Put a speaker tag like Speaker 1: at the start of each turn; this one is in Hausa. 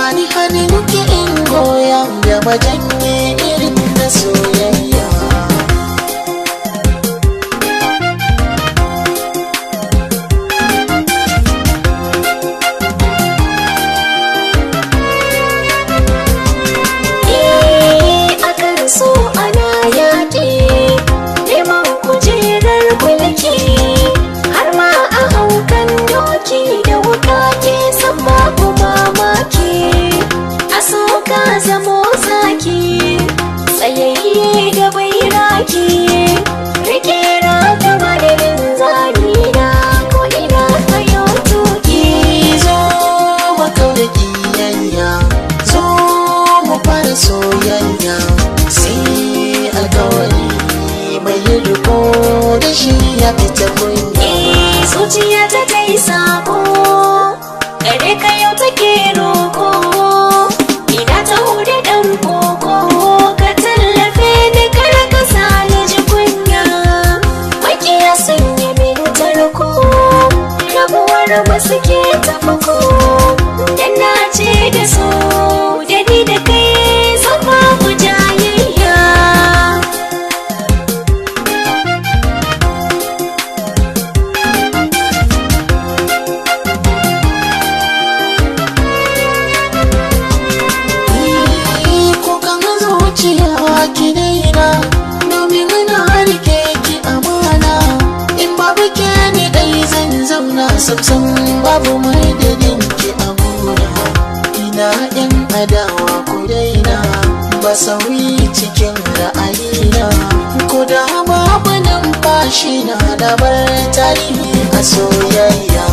Speaker 1: bani hannunki in goya da majanye irin na soyayya.
Speaker 2: Akan so ana yaƙi, neman kujerar mulki, har ma a haukan doki da wuka ke san babu mamaki. A so ka zamo zaki, tsayayye da bairaki, rike raka madadin zanina ko ina kayo tuki.
Speaker 1: Zo mu kauda kiyayya, zo mu fara soyayya, sai alkawari mai riko da shi ya fita kunya.
Speaker 2: Zuciya ta kai sako, gare ka yau take roko, ina ta hude ɗan koko, ka tallafe ni kar ka sa ni ji kunya. Makiya sun yi min tarko, rabuwar ba suke tafako, dan na ce da su da ni da kai zama ku jayayya.
Speaker 1: Ki daina domin ina rike ki amana, in babu ke ni dai zan zauna samsam babu mai dadin ki a gona. Ina yan adawa ku daina, ba sauyi cikin ra'ayina, ko da babu numfashi na da bar tarihi a soyayya.